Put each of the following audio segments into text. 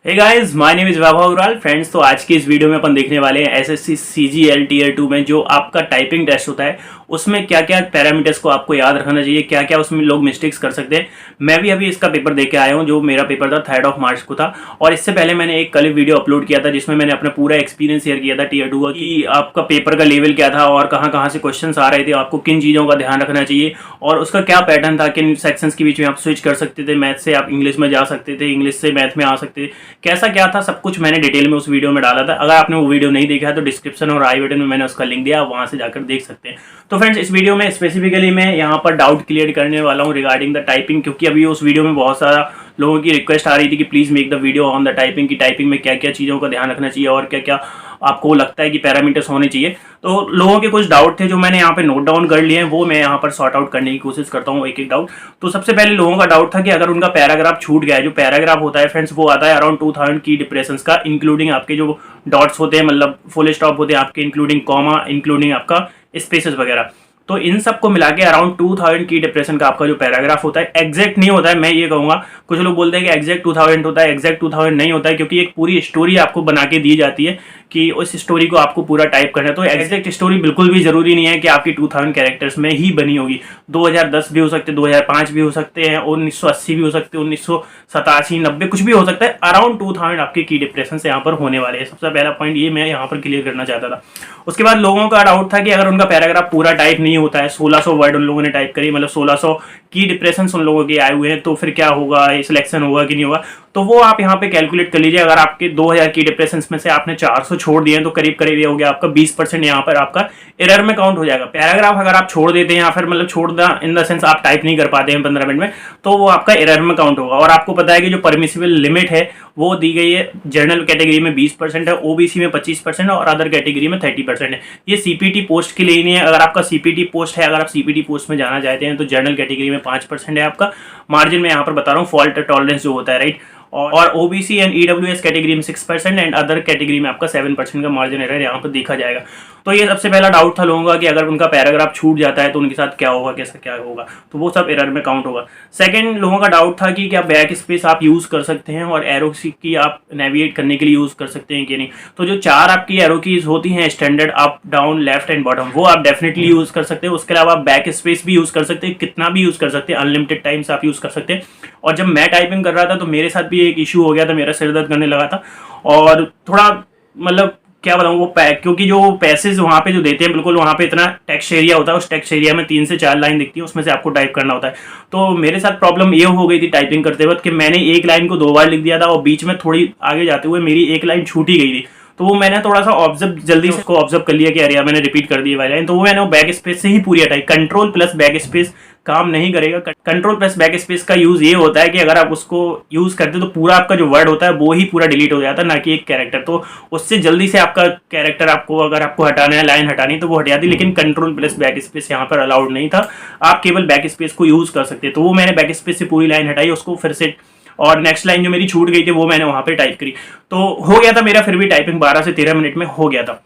Hey guys, my name is Vaibhav Agarwal. Friends, तो आज की इस वीडियो में अपन देखने वाले हैं एसएससी सीजीएल टीयर 2 में जो आपका टाइपिंग टेस्ट होता है उसमें क्या क्या पैरामीटर्स को आपको याद रखना चाहिए, क्या क्या उसमें लोग मिस्टेक्स कर सकते हैं। मैं भी अभी इसका पेपर दे के आया हूँ, जो मेरा पेपर था 3 मार्च को था। और इससे पहले मैंने एक कल वीडियो अपलोड किया था जिसमें मैंने अपना पूरा एक्सपीरियंस शेयर किया था टीयर 2 का, कि आपका पेपर का लेवल क्या था और कहाँ कहाँ से क्वेश्चन आ रहे थे, आपको किन चीज़ों का ध्यान रखना चाहिए और उसका क्या पैटर्न था, किन सेक्शंस के बीच में आप स्विच कर सकते थे, मैथ से आप इंग्लिश में जा सकते थे, इंग्लिश से मैथ में आ सकते थे, कैसा क्या था, सब कुछ मैंने डिटेल में उस वीडियो में डाला था। अगर आपने वो वीडियो नहीं देखा है तो डिस्क्रिप्शन और आई बटन में मैंने उसका लिंक दिया, वहां से जाकर देख सकते हैं। तो फ्रेंड्स, इस वीडियो में स्पेसिफिकली मैं यहाँ पर डाउट क्लियर करने वाला हूँ रिगार्डिंग द टाइपिंग, क्योंकि अभी उस वीडियो में बहुत सारा लोगों की रिक्वेस्ट आ रही थी कि please make the video on the typing, की टाइपिंग में क्या क्या चीज़ों का ध्यान रखना चाहिए और क्या क्या आपको लगता है कि पैरामीटर्स होने चाहिए। तो लोगों के कुछ डाउट थे जो मैंने यहाँ पे नोट डाउन कर लिए हैं, वो मैं यहाँ पर सॉर्ट आउट करने की कोशिश करता हूँ एक एक डाउट। तो सबसे पहले लोगों का डाउट था कि अगर उनका पैराग्राफ छूट गया है, जो पैराग्राफ होता है फ्रेंड्स वो आता है अराउंड 2000 की डिप्रेशंस का, इंक्लूडिंग आपके जो डॉट्स होते हैं, मतलब फुल स्टॉप होते हैं आपके, इंक्लूडिंग कॉमा, इंक्लूडिंग आपका स्पेसेस वगैरह। तो इन सब को मिला के अराउंड 2000 की डिप्रेशन का आपका जो पैराग्राफ होता है, एग्जैक्ट नहीं होता है, मैं ये कहूँगा। कुछ लोग बोलते हैं कि एग्जैक्ट 2000 होता है, एग्जैक्ट 2000 नहीं होता है, क्योंकि एक पूरी स्टोरी आपको बना के दी जाती है कि उस स्टोरी को आपको पूरा टाइप करना है। तो एग्जैक्ट स्टोरी बिल्कुल भी जरूरी नहीं है कि आपकी 2000 कैरेक्टर्स में ही बनी होगी। 2010 भी हो सकते, 2005 भी हो सकते हैं, 1980 भी हो सकते हैं, 1987, 90 कुछ भी हो सकता है। अराउंड 2000 आपके की डिप्रेशन यहाँ पर होने वाले हैं। सबसे पहला पॉइंट ये मैं यहाँ पर क्लियर करना चाहता था। उसके बाद लोगों का डाउट था कि अगर उनका पैराग्राफ पूरा टाइप नहीं होता है, 1600 वर्ड उन लोगों ने टाइप करी, मतलब 1600 की डिप्रेशन उन लोगों के आए हुए हैं, तो फिर क्या होगा, सिलेक्शन होगा कि नहीं होगा। तो वो आप यहाँ पे कैलकुलेट कर लीजिए। अगर आपके 2000 की डिप्रेशन में से आपने 400 छोड़ दिए तो करीब करीब ये हो गया आपका 20% यहाँ पर आपका एरर में काउंट हो जाएगा। पैराग्राफ अगर आप छोड़ देते हैं या फिर मतलब छोड़ द इन द सेंस आप टाइप नहीं कर पाते हैं 15 मिनट में, तो वो आपका एरर में काउंट होगा। और आपको पता है कि जो परमिसिबल लिमिट है वो दी गई है, जनरल कैटेगरी में 20% है, ओबीसी में 25% और अदर कैटेगरी में 30% है। ये सीपीटी पोस्ट के लिए ही नहीं है। अगर आपका सीपीटी पोस्ट है, अगर आप सीपीटी पोस्ट में जाना चाहते हैं तो जनरल कैटेगरी में 5% है आपका मार्जिन। में यहाँ पर बता रहा हूँ फॉल्ट टॉलरेंस जो होता है, राइट। और ओबीसी एंड ईडब्ल्यूएस कैटेगरी में 6% एंड अदर कैटेगरी में आपका 7% का मार्जिन एरर यहाँ पर देखा जाएगा। तो ये सबसे पहला डाउट था लोगों का कि अगर उनका पैराग्राफ छूट जाता है तो उनके साथ क्या होगा, कैसा क्या होगा, तो वो सब एरर में काउंट होगा। सेकंड, लोगों का डाउट था कि क्या बैक स्पेस आप यूज कर सकते हैं और एरो की आप नेविगेट करने के लिए यूज कर सकते हैं कि नहीं। तो जो 4 आपकी एरो कीज होती हैं standard, up, down, left and bottom, वो आप डेफिनेटली यूज कर सकते हैं। उसके अलावा आप बैक स्पेस भी यूज कर सकते हैं, कितना भी यूज कर सकते हैं, अनलिमिटेड टाइम्स आप यूज कर सकते हैं। और जब मैं टाइपिंग कर रहा था तो मेरे साथ भी एक इशू हो गया था, मेरा सिर दर्द करने लगा था और थोड़ा मतलब क्या बताऊँ, वो क्योंकि जो पैसेज वहाँ पे जो देते हैं बिल्कुल वहाँ पे इतना टेक्स्ट एरिया होता है, उस टेक्स्ट एरिया में 3 से 4 लाइन दिखती है, उसमें से आपको टाइप करना होता है। तो मेरे साथ प्रॉब्लम ये हो गई थी टाइपिंग करते वक्त कि मैंने एक लाइन को 2 बार लिख दिया था और बीच में थोड़ी आगे जाते हुए मेरी एक लाइन छूट ही गई थी। तो वो मैंने थोड़ा सा जल्दी से ऑब्जर्व कर लिया कि अरे मैंने रिपीट कर दी वाली लाइन, तो वो मैंने बैक स्पेस से ही पूरी हटाई। कंट्रोल प्लस बैक स्पेस काम नहीं करेगा। कंट्रोल प्लस बैक स्पेस का यूज ये होता है कि अगर आप उसको यूज करते तो पूरा आपका जो वर्ड होता है वो ही पूरा डिलीट हो जाता है, ना कि एक कैरेक्टर। तो उससे जल्दी से आपका कैरेक्टर आपको अगर आपको हटाना है, लाइन हटानी है तो वो हट जाती, लेकिन कंट्रोल प्लस बैक स्पेस यहाँ पर अलाउड नहीं था। आप केवल बैक स्पेस को यूज कर सकते। तो वो मैंने बैक स्पेस से पूरी लाइन हटाई, उसको फिर से, और नेक्स्ट लाइन जो मेरी छूट गई थी वो मैंने वहां पे टाइप करी। तो हो गया था मेरा फिर भी टाइपिंग 12 से 13 मिनट में हो गया था।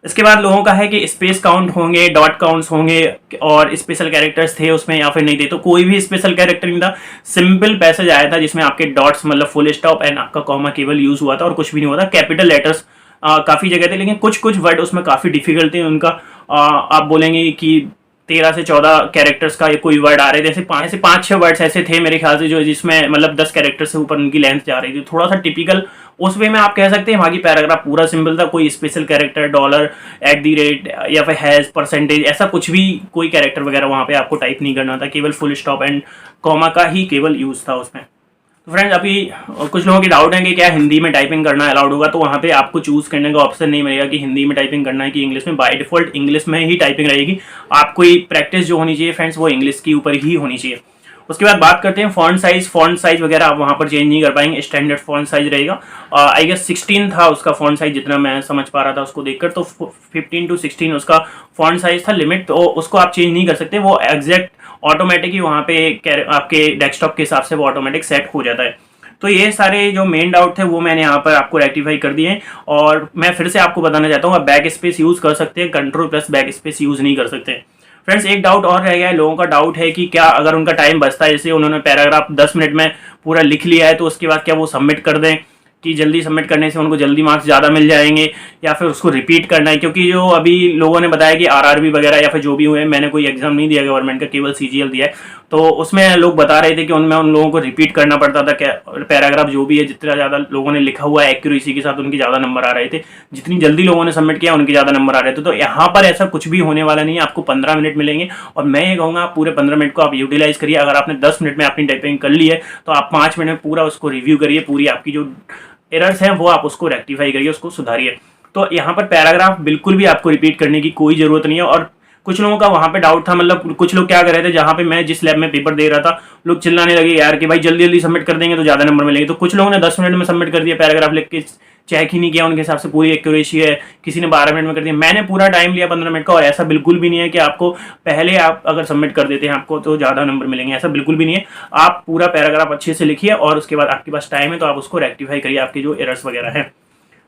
इसके बाद लोगों का है कि स्पेस काउंट होंगे, डॉट काउंट्स होंगे और स्पेशल कैरेक्टर्स थे उसमें या फिर नहीं थे। तो कोई भी स्पेशल कैरेक्टर नहीं था, सिंपल पैसेज आया था जिसमें आपके डॉट्स मतलब फुल स्टॉप एंड आपका कॉमा केवल यूज हुआ था और कुछ भी नहीं हुआ था। कैपिटल लेटर्स काफी जगह थे, लेकिन कुछ कुछ वर्ड उसमें काफी डिफिकल्ट थे उनका। आप बोलेंगे कि 13 से 14 कैरेक्टर्स का कोई वर्ड आ रहे थे, जैसे 5-6 वर्ड्स ऐसे थे मेरे ख्याल से जो जिसमें मतलब 10 कैरेक्टर से ऊपर उनकी लेंथ जा रही थी, थोड़ा सा टिपिकल उस वे में आप कह सकते हैं। बाकी पैराग्राफ पूरा सिंपल था, कोई स्पेशल कैरेक्टर, डॉलर, @ या फिर हैज, परसेंटेज, ऐसा कुछ भी कोई कैरेक्टर वगैरह वहां पे आपको टाइप नहीं करना था, केवल फुल स्टॉप एंड कॉमा का ही केवल यूज था उसमें। तो फ्रेंड्स, अभी कुछ लोगों की डाउट है कि क्या हिंदी में टाइपिंग करना अलाउड होगा। तो वहाँ पे आपको चूज करने का ऑप्शन नहीं मिलेगा कि हिंदी में टाइपिंग करना है कि इंग्लिश में। बाय डिफॉल्ट इंग्लिश में ही टाइपिंग रहेगी। आपको प्रैक्टिस जो होनी चाहिए फ्रेंड्स वो इंग्लिश के ऊपर ही होनी चाहिए। उसके बाद बात करते हैं फॉन्ट साइज वगैरह आप वहाँ पर चेंज नहीं कर पाएंगे, स्टैंडर्ड फॉन्ट साइज रहेगा। आई गेस 16 था उसका फॉन्ट साइज, जितना मैं समझ पा रहा था उसको देखकर। तो 15 to 16 उसका फॉन्ट साइज था लिमिट, तो उसको आप चेंज नहीं कर सकते। वो एग्जैक्ट ऑटोमेटिक ही वहाँ पे आपके डेस्कटॉप के हिसाब से वो ऑटोमेटिक सेट हो जाता है। तो ये सारे जो मेन डाउट थे वो मैंने यहाँ पर आपको रेक्टिफाई कर दिए हैं। और मैं फिर से आपको बताना चाहता हूँ, आप बैक स्पेस यूज कर सकते हैं, control plus back space use नहीं कर सकते। फ्रेंड्स एक डाउट और रह गया है, लोगों का डाउट है कि क्या अगर उनका टाइम बचता है, जैसे उन्होंने पैराग्राफ 10 मिनट में पूरा लिख लिया है, तो उसके बाद क्या वो सबमिट कर दें कि जल्दी सबमिट करने से उनको जल्दी मार्क्स ज़्यादा मिल जाएंगे, या फिर उसको रिपीट करना है? क्योंकि जो अभी लोगों ने बताया कि आरआरबी वगैरह या फिर जो भी हुए, मैंने कोई एग्जाम नहीं दिया गवर्नमेंट का, केवल सीजीएल दिया है, तो उसमें लोग बता रहे थे कि उनमें उन लोगों को रिपीट करना पड़ता था, क्या पैराग्राफ जो भी है जितना ज़्यादा लोगों ने लिखा हुआ है एक्यूरेसी के साथ उनके ज़्यादा नंबर आ रहे थे, जितनी जल्दी लोगों ने सबमिट किया उनके ज़्यादा नंबर आ रहे थे। तो यहाँ पर ऐसा कुछ भी होने वाला नहीं है, आपको 15 मिनट मिलेंगे, और मैं ये कहूँगा आप पूरे 15 मिनट को आप यूटिलाइज करिए। अगर आपने 10 मिनट में अपनी टाइपिंग कर ली है, तो आप 5 मिनट में पूरा उसको रिव्यू करिए, पूरी आपकी जो एरर्स हैं वो आप उसको रेक्टिफाई करिए, उसको सुधारिए। तो यहाँ पर पैराग्राफ बिल्कुल भी आपको रिपीट करने की कोई ज़रूरत नहीं है। और कुछ लोगों का वहाँ पे डाउट था, मतलब कुछ लोग क्या कर रहे थे, जहाँ पे मैं जिस लैब में पेपर दे रहा था, लोग चिल्लाने लगे यार कि भाई जल्दी जल्दी सबमिट कर देंगे तो ज़्यादा नंबर मिलेंगे। तो कुछ लोगों ने 10 मिनट में सबमिट कर दिया, पैराग्राफ लिख के चेक ही नहीं किया, उनके हिसाब से पूरी एक्यूरेसी है। किसी ने 12 मिनट में कर दिया, मैंने पूरा टाइम लिया 15 मिनट का। और ऐसा बिल्कुल भी नहीं है कि आपको पहले आप अगर सबमिट कर देते हैं आपको तो ज़्यादा नंबर मिलेंगे, ऐसा बिल्कुल भी नहीं है। आप पूरा पैराग्राफ अच्छे से लिखिए और उसके बाद आपके पास टाइम है तो आप उसको रेक्टिफाई करिए, आपके जो एरर्स वगैरह हैं।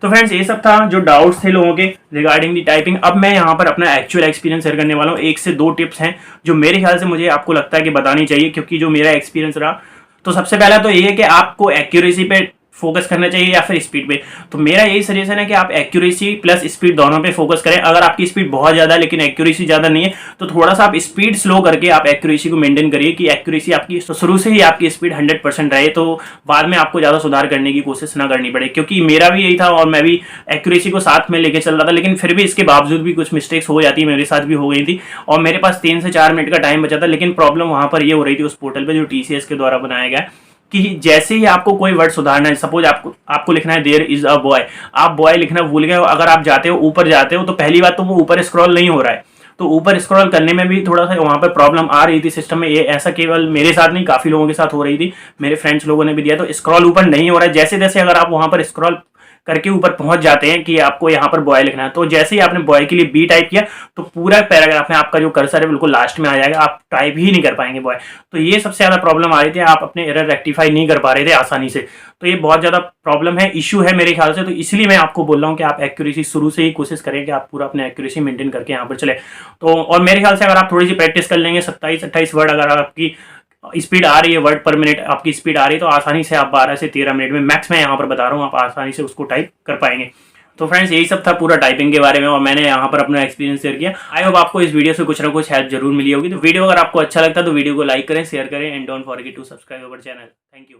तो फ्रेंड्स ये सब था जो डाउट्स थे लोगों के रिगार्डिंग दी टाइपिंग। अब मैं यहाँ पर अपना एक्चुअल एक्सपीरियंस शेयर करने वाला हूँ। 1 से 2 टिप्स हैं जो मेरे ख्याल से मुझे आपको लगता है कि बतानी चाहिए, क्योंकि जो मेरा एक्सपीरियंस रहा। तो सबसे पहला तो ये है कि आपको एक्यूरेसी पे फोकस करना चाहिए या फिर स्पीड पे। तो मेरा यही सजेशन है कि आप एक्यूरेसी प्लस स्पीड दोनों पे फोकस करें। अगर आपकी स्पीड बहुत ज़्यादा लेकिन एक्यूरेसी ज़्यादा नहीं है, तो थोड़ा सा आप स्पीड स्लो करके आप एक्यूरेसी को मेंटेन करिए कि एक्यूरेसी आपकी शुरू से ही आपकी स्पीड 100% रहे, तो बाद में आपको ज़्यादा सुधार करने की कोशिश ना करनी पड़े। क्योंकि मेरा भी यही था और मैं भी एक्यूरेसी को साथ में लेके चल रहा था, लेकिन फिर भी इसके बावजूद भी कुछ मिस्टेक्स हो जाती, मेरे साथ भी हो गई थी। और मेरे पास 3 से 4 मिनट का टाइम बचा था, लेकिन प्रॉब्लम वहाँ पर ये हो रही थी उस पोर्टल पर जो TCS के द्वारा बनाया गया कि जैसे ही आपको कोई वर्ड सुधारना है, सपोज आपको लिखना है देयर इज अ बॉय, आप बॉय लिखना भूल गए, अगर आप जाते हो ऊपर जाते हो तो पहली बात तो वो ऊपर स्क्रॉल नहीं हो रहा है। तो ऊपर स्क्रॉल करने में भी थोड़ा सा वहाँ पर प्रॉब्लम आ रही थी सिस्टम में। ये ऐसा केवल मेरे साथ नहीं, काफ़ी लोगों के साथ हो रही थी, मेरे फ्रेंड्स लोगों ने भी दिया। तो स्क्रॉल ऊपर नहीं हो रहा है। जैसे जैसे अगर आप वहाँ पर स्क्रॉल करके ऊपर पहुंच जाते हैं कि आपको यहाँ पर बॉय लिखना है, तो जैसे ही आपने बॉय के लिए बी टाइप किया तो पूरा पैराग्राफ में आपका जो कर्सर है बिल्कुल लास्ट में आ जाएगा, आप टाइप ही नहीं कर पाएंगे बॉय। तो ये सबसे ज़्यादा प्रॉब्लम आ रही थी, आप अपने एरर रेक्टिफाई नहीं कर पा रहे थे आसानी से। तो ये बहुत ज़्यादा प्रॉब्लम है, इशू है मेरे ख्याल से। तो इसलिए मैं आपको बोल रहा हूँ कि आप एक्यूरेसी शुरू से ही कोशिश करें कि आप पूरा अपने एक्यूरेसी मेंटेन करके यहाँ पर चले। तो और मेरे ख्याल से अगर आप थोड़ी सी प्रैक्टिस कर लेंगे, 27-28 वर्ड अगर आपकी स्पीड आ रही है, वर्ड पर मिनट आपकी स्पीड आ रही है, तो आसानी से आप 12 से 13 मिनट में मैक्स मैं यहाँ पर बता रहा हूँ, आप आसानी से उसको टाइप कर पाएंगे। तो फ्रेंड्स यही सब था पूरा टाइपिंग के बारे में, और मैंने यहाँ पर अपना एक्सपीरियंस शेयर किया। आई होप आपको इस वीडियो से कुछ ना कुछ हेल्प जरूर मिली होगी। तो वीडियो अगर आपको अच्छा लगता है तो वीडियो को लाइक करें, शेयर करें, and don't forget to subscribe our channel. Thank you.